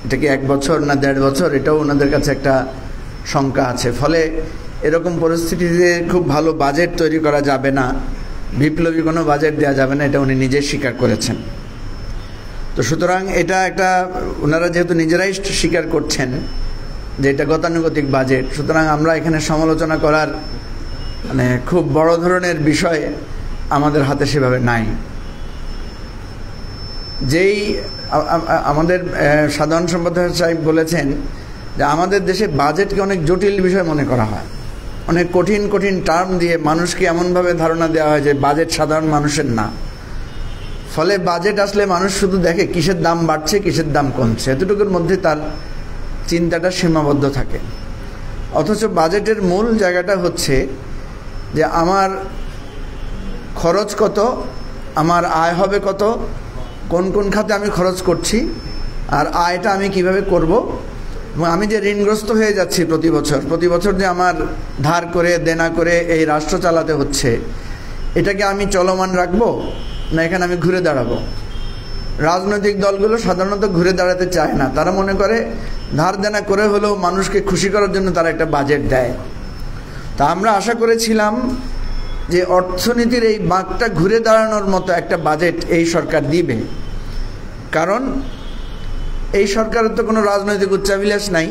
এটা কি 1 বছর না 1.5 বছর, এটাও ওনাদের কাছে একটা শঙ্কা আছে। ফলে এরকম পরিস্থিতিতে খুব ভালো বাজেট তৈরি করা যাবে না, বিপ্লবী কোনো বাজেট দেওয়া যাবে না, এটা উনি নিজে স্বীকার করেছেন। তো সুতরাং এটা একটা, ওনারা যেহেতু নিজেরাই স্বীকার করছেন যে এটা গতানুগতিক বাজেট, সুতরাং আমরা এখানে সমালোচনা করার মানে খুব বড় ধরনের বিষয় আমাদের হাতে সেভাবে নাই। যেই আমাদের সাধারণ সম্পাদক সাহেব বলেছেন যে আমাদের দেশে বাজেটকে অনেক জটিল বিষয় মনে করা হয়, অনেক কঠিন কঠিন টার্ম দিয়ে মানুষকে এমনভাবে ধারণা দেওয়া হয় যে বাজেট সাধারণ মানুষের না। ফলে বাজেট আসলে মানুষ শুধু দেখে কিসের দাম বাড়ছে কিসের দাম কমছে, এতটুকুর মধ্যে তার চিন্তাটা সীমাবদ্ধ থাকে। অথচ বাজেটের মূল জায়গাটা হচ্ছে যে আমার খরচ কত, আমার আয় হবে কত, কোন কোন খাতে আমি খরচ করছি, আর আয়টা আমি কিভাবে করব, এবং আমি যে ঋণগ্রস্ত হয়ে যাচ্ছি প্রতি বছর যে আমার ধার করে দেনা করে এই রাষ্ট্র চালাতে হচ্ছে, এটাকে আমি চলমান রাখবো না এখানে আমি ঘুরে দাঁড়াবো। রাজনৈতিক দলগুলো সাধারণত ঘুরে দাঁড়াতে চায় না, তারা মনে করে ধার দেনা করে হলেও মানুষকে খুশি করার জন্য তারা একটা বাজেট দেয়। তা আমরা আশা করেছিলাম যে অর্থনীতির এই বাঁকটা ঘুরে দাঁড়ানোর মতো একটা বাজেট এই সরকার দিবে, কারণ এই সরকারের তো কোনো রাজনৈতিক উচ্চাভিলাষ নাই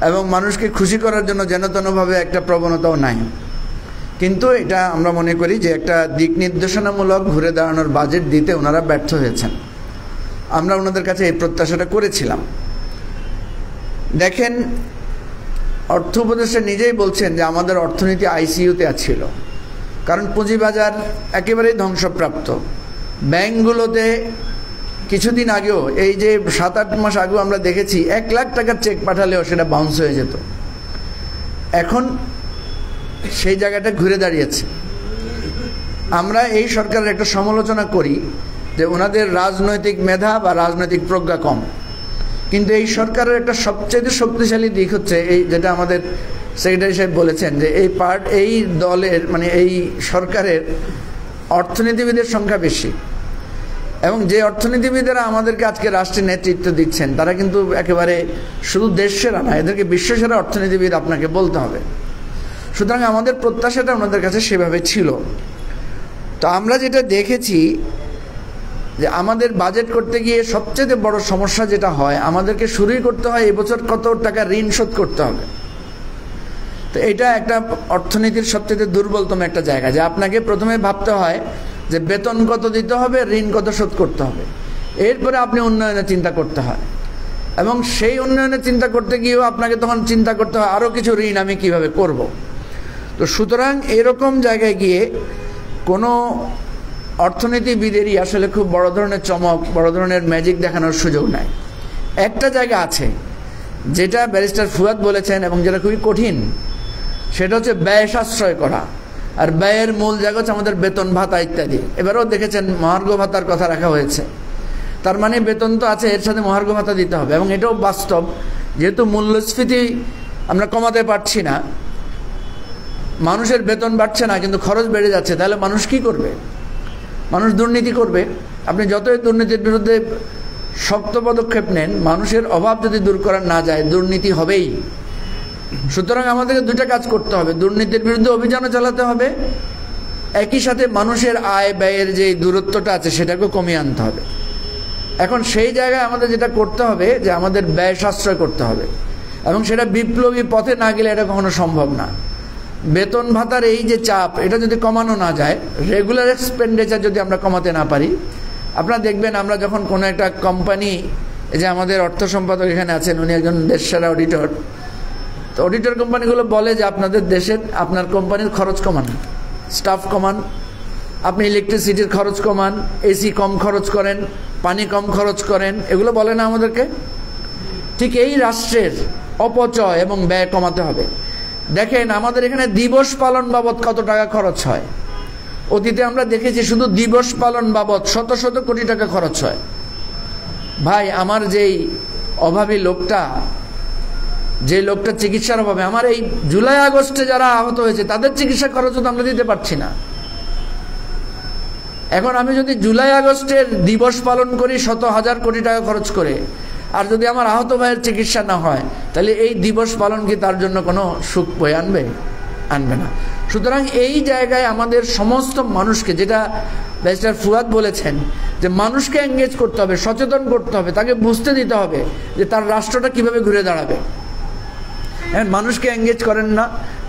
এবং মানুষকে খুশি করার জন্য যেনতেনভাবে একটা প্রবণতাও নাই। কিন্তু এটা আমরা মনে করি যে একটা দিক নির্দেশনামূলক ঘুরে দাঁড়ানোর বাজেট দিতে ওনারা ব্যর্থ হয়েছেন। আমরা ওনাদের কাছে এই প্রত্যাশাটা করেছিলাম। দেখেন, অর্থ উপদেষ্টা নিজেই বলছেন যে আমাদের অর্থনীতি আইসিইউতে ছিল, কারণ পুঁজিবাজার একেবারেই ধ্বংসপ্রাপ্ত। ব্যাংকগুলোতে কিছুদিন আগেও এই যে 7-8 মাস আগেও আমরা দেখেছি 1 লাখ টাকার চেক পাঠালেও সেটা বাউন্স হয়ে যেত। এখন সেই জায়গাটা ঘুরে দাঁড়িয়েছে। আমরা এই সরকারের একটা সমালোচনা করি যে ওনাদের রাজনৈতিক মেধা বা রাজনৈতিক প্রজ্ঞা কম, কিন্তু এই সরকারের একটা সবচেয়ে শক্তিশালী দিক হচ্ছে এই, যেটা আমাদের সেক্রেটারি সাহেব বলেছেন, যে এই দলের মানে এই সরকারের অর্থনীতিবিদের সংখ্যা বেশি, এবং যে অর্থনীতিবিদেরা আমাদেরকে আজকে রাষ্ট্রের নেতৃত্ব দিচ্ছেন তারা কিন্তু একেবারে শুধু দেশ সেরা না, এদেরকে বিশ্বসেরা অর্থনীতিবিদ আপনাকে বলতে হবে। সুতরাং আমাদের প্রত্যাশাটা ওনাদের কাছে সেভাবে ছিল। তো আমরা যেটা দেখেছি যে আমাদের বাজেট করতে গিয়ে সবচেয়ে বড় সমস্যা যেটা হয়, আমাদেরকে শুরুই করতে হয় এবছর কত টাকা ঋণ শোধ করতে হবে। তো এটা একটা অর্থনীতির সবচেয়ে দুর্বলতম একটা জায়গা, যে আপনাকে প্রথমে ভাবতে হয় যে বেতন কত দিতে হবে, ঋণ কত শোধ করতে হবে, এরপরে আপনি উন্নয়নের চিন্তা করতে হয়, এবং সেই উন্নয়নের চিন্তা করতে গিয়েও আপনাকে তখন চিন্তা করতে হয় আরও কিছু ঋণ আমি কিভাবে করব। তো সুতরাং এরকম জায়গায় গিয়ে কোনো অর্থনীতিবিদেরই আসলে খুব বড় ধরনের চমক, বড় ধরনের ম্যাজিক দেখানোর সুযোগ নাই। একটা জায়গা আছে যেটা ব্যারিস্টার ফুয়াদ বলেছেন এবং যেটা খুবই কঠিন, সেটা হচ্ছে ব্যয় সাশ্রয় করা। আর ব্যয়ের মূল জায়গা হচ্ছে আমাদের বেতন ভাতা ইত্যাদি। এবারেও দেখেছেন মহার্ঘ ভাতার কথা রাখা হয়েছে, তার মানে বেতন তো আছে, এর সাথে মহার্ঘ ভাতা দিতে হবে। এবং এটাও বাস্তব, যেহেতু মূল্যস্ফীতি আমরা কমাতে পারছি না, মানুষের বেতন বাড়ছে না কিন্তু খরচ বেড়ে যাচ্ছে, তাহলে মানুষ কি করবে? মানুষ দুর্নীতি করবে। আপনি যতই দুর্নীতির বিরুদ্ধে শক্ত পদক্ষেপ নেন, মানুষের অভাব যদি দূর করা না যায় দুর্নীতি হবেই। সুতরাং আমাদেরকে দুটা কাজ করতে হবে, দুর্নীতির বিরুদ্ধে অভিযানও চালাতে হবে, একই সাথে মানুষের আয় ব্যয়ের যে দূরত্বটা আছে সেটাকেও কমিয়ে আনতে হবে। এখন সেই জায়গায় আমাদের যেটা করতে হবে যে আমাদের ব্যয় সাশ্রয় করতে হবে, এবং সেটা বিপ্লবী পথে না গেলে এটা কখনো সম্ভব না। বেতন ভাতার এই যে চাপ, এটা যদি কমানো না যায়, রেগুলার এক্সপেন্ডিচার যদি আমরা কমাতে না পারি, আপনারা দেখবেন আমরা যখন কোনো একটা কোম্পানি, এই যে আমাদের অর্থ সম্পাদক এখানে আছেন, উনি একজন দেশসেরা অডিটর, তো অডিটর কোম্পানিগুলো বলে যে আপনাদের দেশের আপনার কোম্পানির খরচ কমান, স্টাফ কমান, আপনি ইলেকট্রিসিটির খরচ কমান, এসি কম খরচ করেন, পানি কম খরচ করেন, এগুলো বলে না আমাদেরকে? ঠিক এই রাষ্ট্রের অপচয় এবং ব্যয় কমাতে হবে। দেখেন আমাদের এখানে দিবস পালন বাবদ কত টাকা খরচ হয়। অতীতে আমরা দেখেছি শুধু দিবস পালন বাবদ শত শত কোটি টাকা খরচ হয়। ভাই, আমার যেই অভাবী লোকটা, যে লোকটা চিকিৎসার অভাবে, আমার এই জুলাই আগস্টে যারা আহত হয়েছে তাদের চিকিৎসা খরচও তো আমরা দিতে পারছি না। এখন আমি যদি জুলাই আগস্টের দিবস পালন করি শত হাজার কোটি টাকা খরচ করে, আর যদি আমার আহত ভাইয়ের চিকিৎসা না হয়, তাহলে এই দিবস পালন কি তার জন্য কোনো সুখ বয়ে আনবে? আনবে না। সুতরাং এই জায়গায় আমাদের সমস্ত মানুষকে, যেটা ব্যারিস্টার ফুয়াদ বলেছেন, যে মানুষকে এঙ্গেজ করতে হবে, সচেতন করতে হবে, তাকে বুঝতে দিতে হবে যে তার রাষ্ট্রটা কিভাবে ঘুরে দাঁড়াবে। হ্যাঁ, মানুষকে এঙ্গেজ করেন না,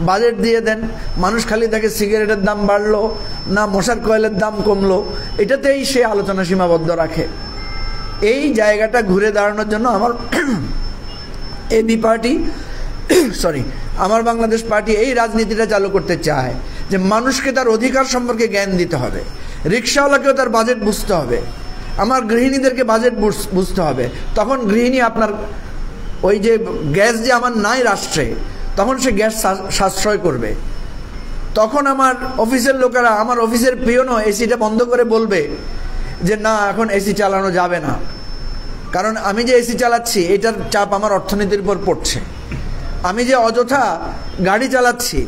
বাজেট দিয়ে দেন, মানুষ খালি দেখে সিগারেটের দাম বাড়লো না মশার কয়েলের দাম কমলো, এটাতেই সে আলোচনা সীমাবদ্ধ রাখে। এই জায়গাটা ঘুরে দাঁড়ানোর জন্য আমার এবি পার্টি আমার বাংলাদেশ পার্টি এই রাজনীতিটা চালু করতে চায় যে মানুষকে তার অধিকার সম্পর্কে জ্ঞান দিতে হবে, রিক্সাওয়ালাকেও তার বাজেট বুঝতে হবে, আমার গৃহিণীদেরকে বাজেট বুঝতে হবে। তখন গৃহিণী আপনার ওই যে গ্যাস যে আমার নাই রাষ্ট্রে, তখন সে গ্যাস সাশ্রয় করবে। তখন আমার অফিসের লোকেরা, আমার অফিসের পিয়নও এসিটা বন্ধ করে বলবে যে না, এখন এসি চালানো যাবে না, কারণ আমি যে এসি চালাচ্ছি এটার চাপ আমার অর্থনীতির উপর পড়ছে। আমি যে অযথা গাড়ি চালাচ্ছি,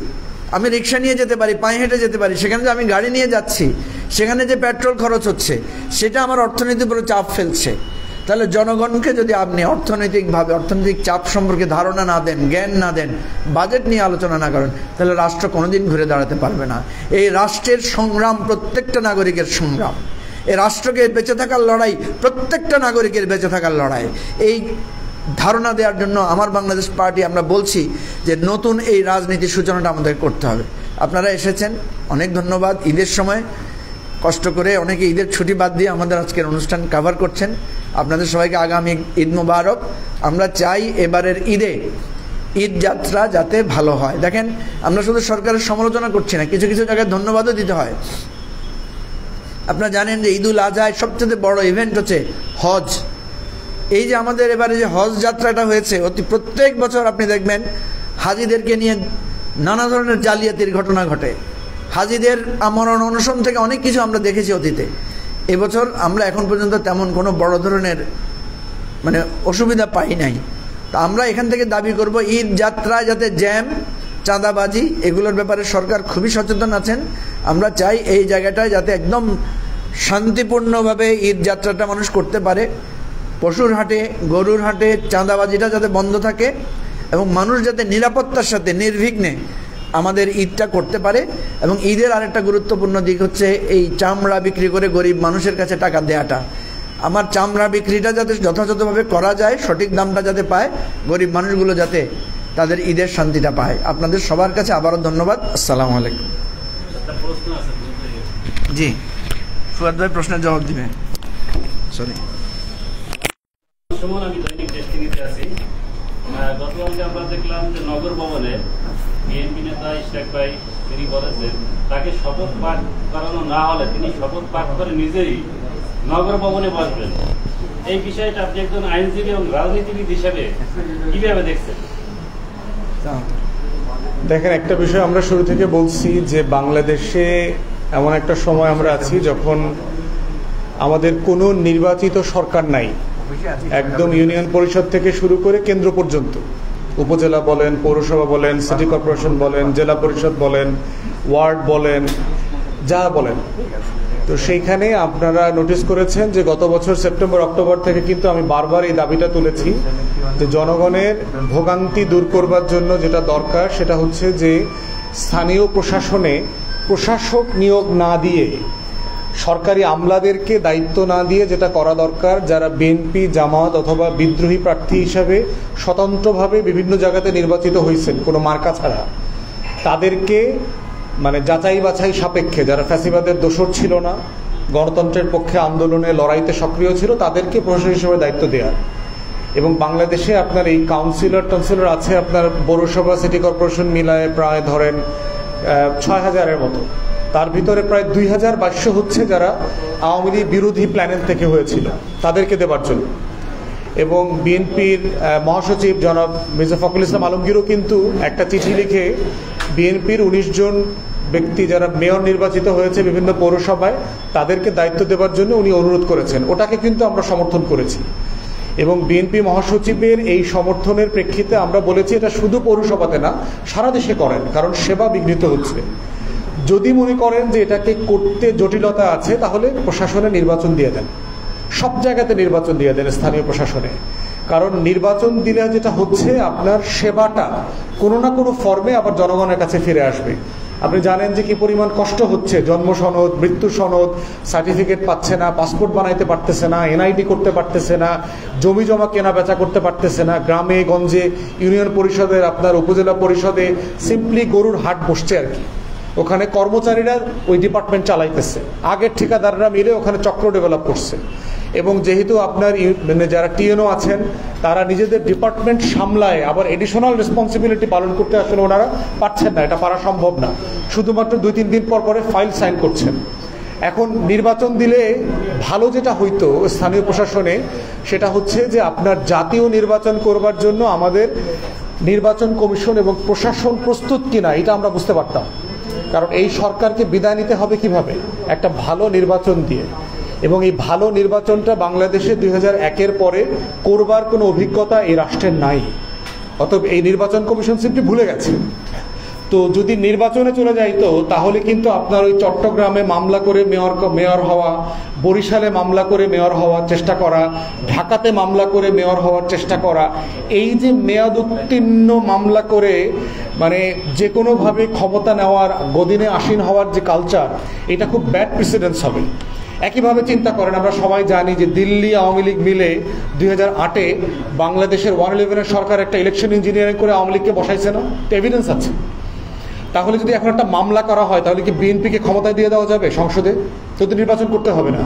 আমি রিক্সা নিয়ে যেতে পারি, পায়ে হেঁটে যেতে পারি, সেখানে যে আমি গাড়ি নিয়ে যাচ্ছি সেখানে যে পেট্রোল খরচ হচ্ছে সেটা আমার অর্থনীতির উপরে চাপ ফেলছে। তাহলে জনগণকে যদি আপনি অর্থনৈতিকভাবে অর্থনৈতিক চাপ সম্পর্কে ধারণা না দেন, জ্ঞান না দেন, বাজেট নিয়ে আলোচনা না করেন, তাহলে রাষ্ট্র কোনোদিন ঘুরে দাঁড়াতে পারবে না। এই রাষ্ট্রের সংগ্রাম প্রত্যেকটা নাগরিকের সংগ্রাম, এই রাষ্ট্রকে বেঁচে থাকার লড়াই প্রত্যেকটা নাগরিকের বেঁচে থাকার লড়াই। এই ধারণা দেওয়ার জন্য আমার বাংলাদেশ পার্টি আমরা বলছি যে নতুন এই রাজনীতির সূচনাটা আমাদের করতে হবে। আপনারা এসেছেন, অনেক ধন্যবাদ। ঈদের সময় কষ্ট করে অনেকে ঈদের ছুটি বাদ দিয়ে আমাদের আজকের অনুষ্ঠান কভার করছেন। আপনাদের সবাইকে আগামী ঈদ মোবারক। আমরা চাই এবারের ঈদে ঈদ যাত্রা যাতে ভালো হয়। দেখেন, আমরা শুধু সরকারের সমালোচনা করছি না, কিছু কিছু জায়গায় ধন্যবাদও দিতে হয়। আপনারা জানেন যে ঈদুল আজহায় সবচেয়ে বড় ইভেন্ট হচ্ছে হজ। এই যে আমাদের এবারে যে হজ যাত্রাটা হয়েছে, প্রত্যেক বছর আপনি দেখবেন হাজিদেরকে নিয়ে নানা ধরনের জালিয়াতির ঘটনা ঘটে। হাজিদের আমরণ অনশন থেকে অনেক কিছু আমরা দেখেছি অতীতে। এবছর আমরা এখন পর্যন্ত তেমন কোনো বড় ধরনের অসুবিধা পাই নাই। তা আমরা এখান থেকে দাবি করব ঈদ যাত্রায় যাতে জ্যাম, চাঁদাবাজি এগুলোর ব্যাপারে সরকার খুবই সচেতন আছেন। আমরা চাই এই জায়গাটায় যাতে একদম শান্তিপূর্ণভাবে ঈদ যাত্রাটা মানুষ করতে পারে। পশুর হাটে, গরুর হাটে চাঁদাবাজিটা যাতে বন্ধ থাকে এবং মানুষ যাতে নিরাপত্তার সাথে নির্বিঘ্নে আমাদের ঈদটা করতে পারে। এবং ঈদের আরেকটা গুরুত্বপূর্ণ দিক হচ্ছে এই চামড়া বিক্রি করে গরিব মানুষের কাছে টাকা দেওয়াটা। আমার চামড়া বিক্রিটা যাতে যথাযথভাবে করা যায়, সঠিক দামটা যাতে পায়, গরিব মানুষগুলো যাতে তাদের ঈদের শান্তিটা পায়। আপনাদের সবার কাছে আবারও ধন্যবাদ। আসসালামু আলাইকুম। জি, ফুয়াদ ভাই প্রশ্নের জবাব দিবেন। সরি, আমি দৈনিক ডেস্টিনিতে আছি। গতকালকে আমরা দেখলাম যে নগর ভবনে বিএনপি নেতা ইশরাক ভাই তিনি বলেছেন তাকে শপথ পাঠ করানো না হলে তিনি শপথ পাঠ করে নিজেই নগর ভবনে বসবেন। এই বিষয়টা আপনি একজন আইনজীবী এবং রাজনীতিবিদ হিসেবে কিভাবে দেখছেন? দেখেন, একটা বিষয় আমরা শুরু থেকে বলছি যে বাংলাদেশে এমন একটা সময় আমরা আছি যখন আমাদের কোনো নির্বাচিত সরকার নাই। একদম ইউনিয়ন পরিষদ থেকে শুরু করে কেন্দ্র পর্যন্ত, উপজেলা বলেন, পৌরসভা বলেন, সিটি কর্পোরেশন বলেন, জেলা পরিষদ বলেন, ওয়ার্ড বলেন, যা বলেন। তো সেইখানে আপনারা নোটিস করেছেন যে গত বছর সেপ্টেম্বর অক্টোবর থেকে কিন্তু আমি বারবার এই দাবিটা তুলেছি যে জনগণের ভোগান্তি দূর করবার জন্য যেটা দরকার সেটা হচ্ছে যে স্থানীয় প্রশাসনে প্রশাসক নিয়োগ না দিয়ে, সরকারি আমলাদেরকে দায়িত্ব না দিয়ে যেটা করা দরকার, যারা বিএনপি, জামাত অথবা বিদ্রোহী প্রার্থী হিসাবে স্বতন্ত্রভাবে বিভিন্ন জায়গাতে নির্বাচিত হয়েছেন কোনো মার্কা ছাড়া, তাদেরকে যাচাই বাছাই সাপেক্ষে, যারা ফ্যাসিবাদের দোসর ছিল না, গণতন্ত্রের পক্ষে আন্দোলনে লড়াইতে সক্রিয় ছিল, তাদেরকে প্রশাসক হিসেবে দায়িত্ব দেওয়া। এবং বাংলাদেশে আপনার এই কাউন্সিলর আছে আপনার পৌরসভা, সিটি কর্পোরেশন মিলায় প্রায় ধরেন ৬,০০০-এর মতো। তার ভিতরে প্রায় ২,২০০ হচ্ছে যারা আওয়ামী লীগ বিরোধী প্ল্যানেল থেকে হয়েছিল, তাদেরকে দেবার জন্য। এবং বিএনপির মহাসচিব জনাব মির্জা ফখরুল ইসলাম আলমগীরও কিন্তু একটা চিঠি লিখে বিএনপির ১৯ জন ব্যক্তি যারা মেয়র নির্বাচিত হয়েছে বিভিন্ন পৌরসভায়, তাদেরকে দায়িত্ব দেবার জন্য উনি অনুরোধ করেছেন। ওটাকে কিন্তু আমরা সমর্থন করেছি। এবং বিএনপি মহাসচিবের এই সমর্থনের প্রেক্ষিতে আমরা বলেছি এটা শুধু পৌরসভাতে না, সারা দেশে করেন, কারণ সেবা বিঘ্নিত হচ্ছে। যদি মনে করেন যে এটাকে করতে জটিলতা আছে, তাহলে প্রশাসনে নির্বাচন দিয়ে দেন, সব জায়গাতে নির্বাচন দিয়ে দেন স্থানীয় প্রশাসনে। কারণ নির্বাচন দিলে যেটা হচ্ছে, আপনার সেবাটা কোনো না কোনো ফর্মে আবার জনগণের কাছে ফিরে আসবে। আপনি জানেন যে কি পরিমাণ কষ্ট হচ্ছে, জন্ম সনদ, মৃত্যু সনদ, সার্টিফিকেট পাচ্ছে না, পাসপোর্ট বানাইতে পারতেছে না, এনআইডি করতে পারতেছে না, জমি জমা কেনা বেচা করতে পারতেছে না। গ্রামে গঞ্জে, ইউনিয়ন পরিষদের, আপনার উপজেলা পরিষদে সিম্পলি গরুর হাট বসছে আর কি। ওখানে কর্মচারীরা ওই ডিপার্টমেন্ট চালাইতেছে, আগের ঠিকাদাররা মিলে ওখানে চক্র ডেভেলপ করছে। এবং যেহেতু আপনার মানে যারা টিএনও আছেন তারা নিজেদের ডিপার্টমেন্ট সামলায় আবার এডিশনাল রেসপন্সিবিলিটি পালন করতে আসলে ওনারা পারছেন না, এটা পারা সম্ভব না। শুধুমাত্র 2-3 দিন পর পরে ফাইল সাইন করছেন। এখন নির্বাচন দিলে ভালো যেটা হইতো স্থানীয় প্রশাসনে, সেটা হচ্ছে যে আপনার জাতীয় নির্বাচন করবার জন্য আমাদের নির্বাচন কমিশন এবং প্রশাসন প্রস্তুত কিনা এটা আমরা বুঝতে পারতাম। কারণ এই সরকারকে বিদায় নিতে হবে কিভাবে? একটা ভালো নির্বাচন দিয়ে। এবং এই ভালো নির্বাচনটা বাংলাদেশে 2001-এর পরে করবার কোনো অভিজ্ঞতা এই রাষ্ট্রের নাই। অতএব এই নির্বাচন কমিশন সিম্পলি ভুলে গেছে। তো যদি নির্বাচনে চলে যাইতো তাহলে কিন্তু আপনার ওই চট্টগ্রামে মামলা করে মেয়র হওয়া, বরিশালে মামলা করে মেয়র হওয়ার চেষ্টা করা, ঢাকাতে মামলা করে মেয়র হওয়ার চেষ্টা করা, এই যে মেয়াদ উত্তীর্ণ মামলা করে মানে যে কোনোভাবে ক্ষমতা নেওয়ার, গদিনে আসীন হওয়ার যে কালচার, এটা খুব ব্যাড প্রেসিডেন্স হবে। একইভাবে চিন্তা করেন, আমরা সবাই জানি যে দিল্লি আওয়ামী লীগ মিলে 2008-এ বাংলাদেশের 111-এর সরকার একটা ইলেকশন ইঞ্জিনিয়ারিং করে আওয়ামী লীগকে বসাইছে না? এভিডেন্স আছে। তাহলে যদি এখন একটা মামলা করা হয় তাহলে কি বিএনপিকে ক্ষমতায় দিয়ে দেওয়া যাবে সংসদে? তো নির্বাচন করতে হবে না,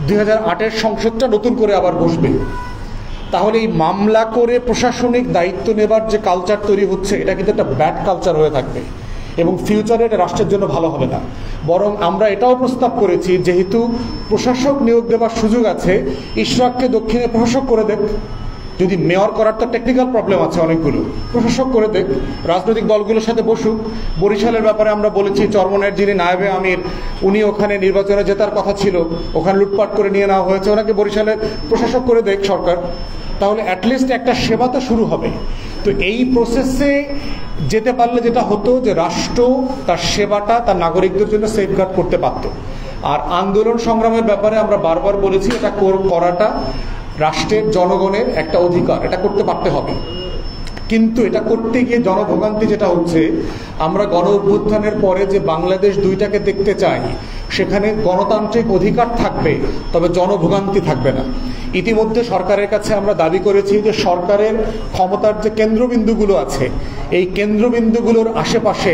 2008-এর সংসদটা নতুন করে আবার বসবে। তাহলে এই মামলা করে প্রশাসনিক দায়িত্ব নেবার যে কালচার তৈরি হচ্ছে, এটা কিন্তু একটা ব্যাড কালচার হয়ে থাকবে এবং ফিউচারে এটা রাষ্ট্রের জন্য ভালো হবে না। বরং আমরা এটাও প্রস্তাব করেছি, যেহেতু প্রশাসক নিয়োগ দেওয়ার সুযোগ আছে, ইশরাককে দক্ষিণে প্রশাসক করে দেখ। যদি মেয়র করার তো টেকনিক্যাল প্রবলেম আছে অনেকগুলো, প্রশাসক করে দেখ, রাজনৈতিক দলগুলোর সাথে বসুক। বরিশালের ব্যাপারে আমরা বলেছি, চরমনের যিনি নায়েবে আমির, উনি ওখানে নির্বাচনে জেতার কথা ছিল, ওখানে লুটপাট করে নিয়ে নেওয়া হয়েছে, ওনাকে বরিশালের প্রশাসক করে দেখ সরকার। তাহলে অ্যাটলিস্ট একটা সেবা তো শুরু হবে। তো এই প্রসেসে যেতে পারলে যেটা হতো যে রাষ্ট্র তার সেবাটা তার নাগরিকদের জন্য সেফগার্ড করতে পারত। আর আন্দোলন সংগ্রামের ব্যাপারে আমরা বারবার বলেছি, এটা করাটা রাষ্ট্রের জনগণের একটা অধিকার, এটা করতে পারতে হবে। কিন্তু এটা করতে গিয়ে জনভোগান্তি যেটা হচ্ছে, আমরা গণ অভ্যুত্থানের পরে যে বাংলাদেশ দুইটাকে দেখতে চাই, সেখানে গণতান্ত্রিক অধিকার থাকবে, তবে জনভোগান্তি থাকবে না। ইতিমধ্যে সরকারের কাছে আমরা দাবি করেছি যে সরকারের ক্ষমতার যে কেন্দ্রবিন্দুগুলো আছে, এই কেন্দ্রবিন্দুগুলোর আশেপাশে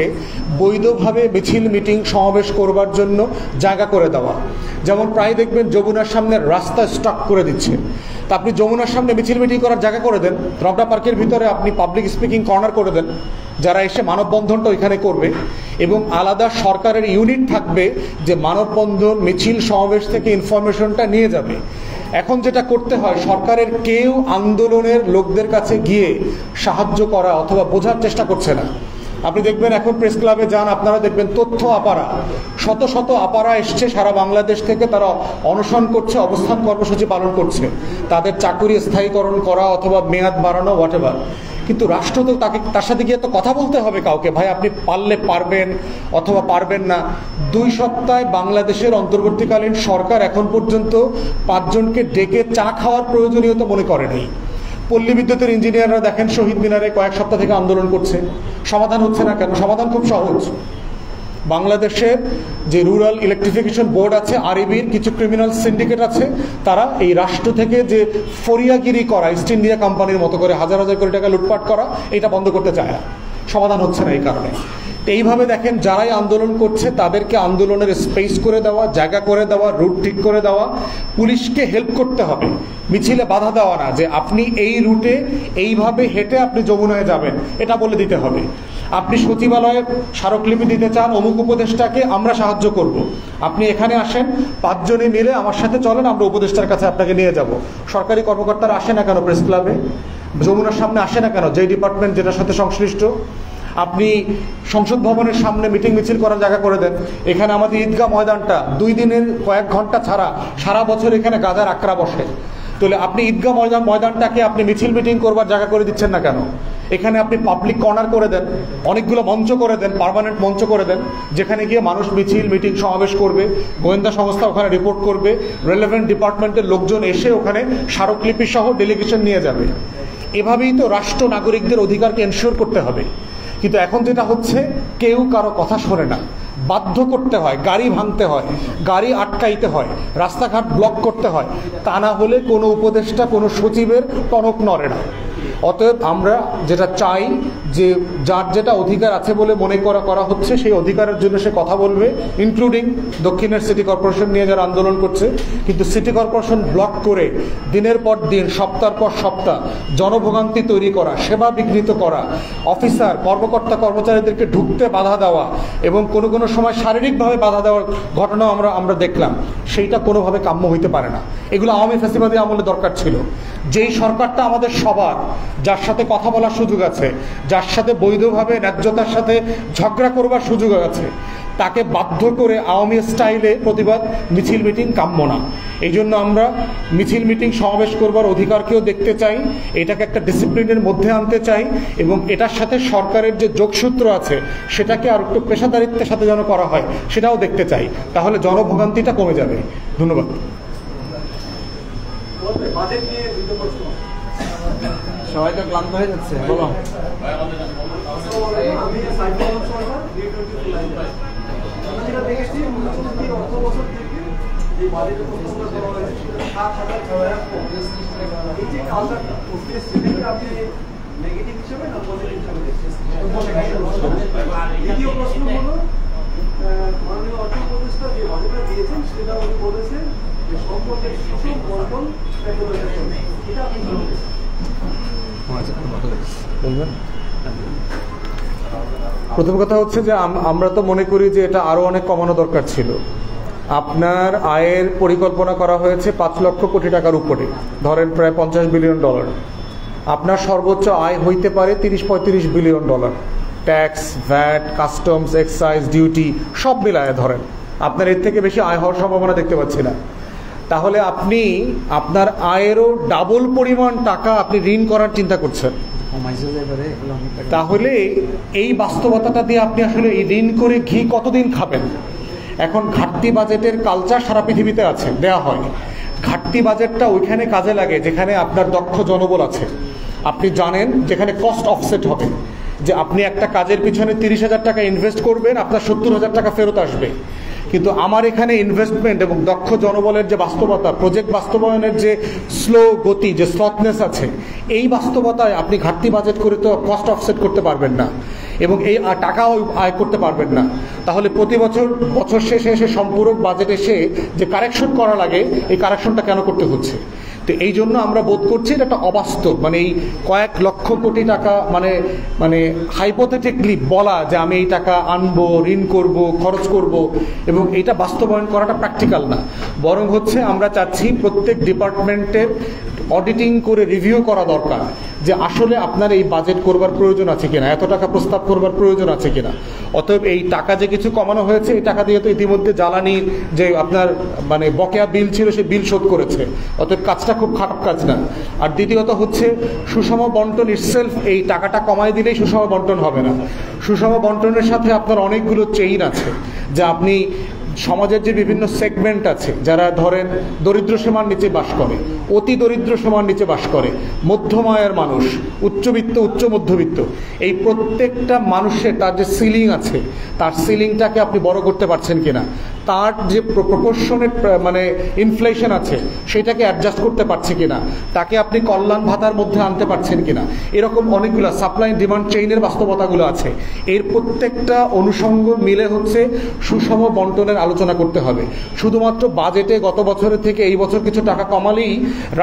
বৈধভাবে মিছিল, মিটিং, সমাবেশ করবার জন্য জায়গা করে দেওয়া। যেমন প্রায় দেখবেন যমুনার সামনে রাস্তা স্টক করে দিচ্ছে, তা আপনি যমুনার সামনে মিছিল, মিটিং করার জায়গা করে দেন। রমনা পার্কের ভিতরে আপনি পাবলিক স্পিকিং কর্নার করে দেন, যারা এসে মানববন্ধনটা ওইখানে করবে, এবং আলাদা সরকারের ইউনিট থাকবে যে মানববন্ধন, মিছিল, সমাবেশ থেকে ইনফরমেশনটা নিয়ে যাবে। এখন যেটা করতে হয়, সরকারের কেউ আন্দোলনের লোকদের কাছে গিয়ে সাহায্য করা অথবা বোঝার চেষ্টা করছে না। আপনি দেখবেন এখন প্রেস ক্লাবে যান, আপনারা দেখবেন তথ্য আপারা, শত শত আপারা এসছে সারা বাংলাদেশ থেকে, তারা অনশন করছে, অবস্থান কর্মসূচি পালন করছে, তাদের চাকরি স্থায়ীকরণ করা অথবা মেয়াদ বাড়ানো, হোয়াটএভার। কিন্তু রাষ্ট্র তো তার সাথে গিয়ে তো কথা বলতে হবে কাউকে, ভাই আপনি পারলে পারবেন অথবা পারবেন না। 2 সপ্তাহে বাংলাদেশের অন্তর্বর্তীকালীন সরকার এখন পর্যন্ত 5 জনকে ডেকে চা খাওয়ার প্রয়োজনীয়তা মনে করেনি। পল্লী বিদ্যুতের ইঞ্জিনিয়াররা দেখেন শহীদ মিনারে কয়েক সপ্তাহ থেকে আন্দোলন করছে, সমাধান হচ্ছে না কেন? সমাধান খুব সহজ। বাংলাদেশের যে রুরাল ইলেকট্রিফিকেশন বোর্ড আছে, আরইবির কিছু ক্রিমিনাল সিন্ডিকেট আছে, তারা এই রাষ্ট্র থেকে যে ফরিয়াগিরি করা, ইস্ট ইন্ডিয়া কোম্পানির মতো করে হাজার হাজার কোটি টাকা লুটপাট করা, এটা বন্ধ করতে চায় না। সমাধান হচ্ছে না এই কারণে। এইভাবে দেখেন যারাই আন্দোলন করছে তাদেরকে আন্দোলনের স্পেস করে দেওয়া, জায়গা করে দেওয়া, রুট ঠিক করে দেওয়া, পুলিশকে হেল্প করতে হবে, মিছিলে বাধা দেওয়া না যে আপনি এই রুটে এইভাবে হেঁটে আপনি যমুনায় যাবেন, এটা বলে দিতে হবে। আপনি সচিবালয়ে স্মারকলিপি দিতে চান অমুক উপদেষ্টাকে, আমরা সাহায্য করব, আপনি এখানে আসেন, 5 জনে মিলে আমার সাথে চলেন, আমরা উপদেষ্টার কাছে আপনাকে নিয়ে যাব। সরকারি কর্মকর্তারা আসে না কেন প্রেস ক্লাবে? যমুনার সামনে আসে না কেন? যেই ডিপার্টমেন্ট যেটার সাথে সংশ্লিষ্ট। আপনি সংসদ ভবনের সামনে মিটিং মিছিল করার জায়গা করে দেন। এখানে আমাদের ঈদগাহ ময়দানটা 2 দিনের কয়েক ঘন্টা ছাড়া সারা বছর এখানে গাধার আক্রা বসে, তাহলে আপনি ঈদগাহ ময়দানটাকে আপনি মিছিল মিটিং করবার জায়গা করে দিচ্ছেন না কেন? এখানে আপনি পাবলিক কর্নার করে দেন, অনেকগুলো মঞ্চ করে দেন, পার্মানেন্ট মঞ্চ করে দেন, যেখানে গিয়ে মানুষ মিছিল, মিটিং, সমাবেশ করবে, গোয়েন্দা সংস্থা ওখানে রিপোর্ট করবে, রেলেভেন্ট ডিপার্টমেন্টের লোকজন এসে ওখানে স্মারকলিপি সহ ডেলিগেশন নিয়ে যাবে। এভাবেই তো রাষ্ট্র নাগরিকদের অধিকারকে এনশিওর করতে হবে। কিন্তু এখন যেটা হচ্ছে, কেউ কারো কথা শোনে না, বাধ্য করতে হয়, গাড়ি ভাঙতে হয়, গাড়ি আটকাইতে হয়, রাস্তাঘাট ব্লক করতে হয়, তা না হলে কোনো উপদেষ্টা, কোনো সচিবের টনক নড়ে না। অতএব আমরা যেটা চাই যে যার যেটা অধিকার আছে বলে মনে করা হচ্ছে সেই অধিকারের জন্য সে কথা বলবে, ইনক্লুডিং দক্ষিণের সিটি কর্পোরেশন নিয়ে যারা আন্দোলন করছে। কিন্তু সিটি কর্পোরেশন ব্লক করে দিনের পর দিন, সপ্তাহের পর সপ্তাহ জনভোগান্তি তৈরি করা, সেবা বিঘ্নিত করা, অফিসার কর্মকর্তা কর্মচারীদেরকে ঢুকতে বাধা দেওয়া এবং কোনো কোনো সময় শারীরিকভাবে বাধা দেওয়ার ঘটনাও আমরা দেখলাম, সেইটা কোনোভাবে কাম্য হইতে পারে না। এগুলো আওয়ামী ফ্যাসিবাদী আমলে দরকার ছিল। যেই সরকারটা আমাদের সবার, যার সাথে কথা বলার সুযোগ আছে, যার সাথে বৈধভাবে ন্যায্যতার সাথে ঝগড়া করবার সুযোগ আছে, তাকে বাধ্য করে আওয়ামী স্টাইলে প্রতিবাদ মিছিল মিটিং কাম্য না। এই জন্য আমরা মিছিল মিটিং সমাবেশ করবার অধিকারকেও দেখতে চাই, এটাকে একটা ডিসিপ্লিনের মধ্যে আনতে চাই এবং এটার সাথে সরকারের যে যোগসূত্র আছে সেটাকে আর একটু পেশাদারিত্বের সাথে যেন করা হয় সেটাও দেখতে চাই। তাহলে জনভোগান্তিটা কমে যাবে। ধন্যবাদ। সবাই তো ক্লান্ত হয়ে যাচ্ছে, বলো। দ্বিতীয় প্রশ্ন হলো, মাননীয় অর্থ উপদেষ্টা যে বাজেটটা দিয়েছেন সেটা উনি বলেছেন যে সম্পদের সুষম বন্টন এটা আপনি বলবেন। প্রথম কথা হচ্ছে যে আমরা তো মনে করি যে এটা আরো অনেক কমানো দরকার ছিল। আপনার আয়ের পরিকল্পনা করা হয়েছে 5 লক্ষ কোটি টাকার উপরে, ধরেন প্রায় $50 বিলিয়ন। আপনার সর্বোচ্চ আয় হইতে পারে $30-35 billion. Tax, VAT, customs, excise, duty সব মিলায় ধরেন আপনার এর থেকে বেশি আয় হওয়ার সম্ভাবনা দেখতে পাচ্ছি না। তাহলে আপনি আপনার আয়েরও ডাবল পরিমাণ টাকা আপনি ঋণ করার চিন্তা করছেন। তাহলে এই বাস্তবতাটা দিয়ে আপনি আসলে এই ঋণ করে ঘি কতদিন খাবেন? এখন ঘাটতি বাজেটের কালচার সারা পৃথিবীতে আছে, দেয়া হয়। ঘাটতি বাজেটটা ওইখানে কাজে লাগে যেখানে আপনার দক্ষ জনবল আছে। আপনি জানেন যেখানে কস্ট অফসেট হবে, যে আপনি একটা কাজের পিছনে 30,000 টাকা ইনভেস্ট করবেন, আপনার 70,000 টাকা ফেরত আসবে। কিন্তু আমার এখানে ইনভেস্টমেন্ট এবং দক্ষ জনবলের যে বাস্তবতা, প্রজেক্ট বাস্তবায়নের যে স্লো গতি, যে স্লথনেস আছে, এই বাস্তবতায় আপনি ঘাটতি বাজেট করে তো কস্ট অফসেট করতে পারবেন না এবং এই টাকাও আয় করতে পারবেন না। তাহলে প্রতি বছর শেষে এসে সম্পূরক বাজেট এসে যে কারেকশন করা লাগে, এই কারেকশনটা কেন করতে হচ্ছে? তো এই জন্য আমরা বোধ করছি এটা একটা অবাস্তব, মানে এই কয়েক লক্ষ কোটি টাকা মানে হাইপোথেটিকলি বলা যে আমি এই টাকা আনবো, ঋণ করব, খরচ করব, এবং এটা বাস্তবায়ন করাটা প্র্যাকটিক্যাল না। বরং হচ্ছে আমরা চাচ্ছি প্রত্যেক ডিপার্টমেন্টের অডিটিং করে রিভিউ করা দরকার যে আসলে আপনার এই বাজেট করবার প্রয়োজন আছে কিনা, এত টাকা প্রস্তাব করবার প্রয়োজন আছে কিনা। অতএব এই টাকা যে কিছু কমানো হয়েছে, এই টাকা দিয়ে তো ইতিমধ্যে জ্বালানির যে আপনার বকেয়া বিল ছিল সে বিল শোধ করেছে। অতএব কাজটা খুব খারাপ কাজ না। আর দ্বিতীয়ত হচ্ছে সুষম বন্টন ইটসেলফ, এই টাকাটা কমায় দিলেই সুষম বন্টন হবে না। সুষম বন্টনের সাথে আপনার অনেকগুলো চেইন আছে, যা আপনি সমাজের যে বিভিন্ন সেগমেন্ট আছে, যারা ধরেন দরিদ্র সীমার নিচে বাস করে, অতি দরিদ্র সীমার নিচে বাস করে, মধ্যম আয়ের মানুষ, উচ্চবিত্ত, উচ্চ মধ্যবিত্ত, এই প্রত্যেকটা মানুষের তার যে সিলিং আছে, তার সিলিংটাকে আপনি বড় করতে পারছেন কিনা, তার যে প্রপোর্শনেট ইনফ্লেশন আছে সেটাকে অ্যাডজাস্ট করতে পারছে কিনা, তাকে আপনি কল্যাণ ভাতার মধ্যে আনতে পারছেন কিনা, এরকম অনেকগুলো সাপ্লাই ডিমান্ড চেইনের বাস্তবতাগুলো আছে। এর প্রত্যেকটা অনুষঙ্গ মিলে হচ্ছে সুষম বন্টনের আলোচনা করতে হবে। শুধুমাত্র বাজেটে গত বছরের থেকে এই বছর কিছু টাকা কমালেই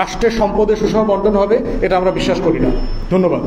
রাষ্ট্রের সম্পদের সুষম বন্টন হবে, এটা আমরা বিশ্বাস করি না। ধন্যবাদ।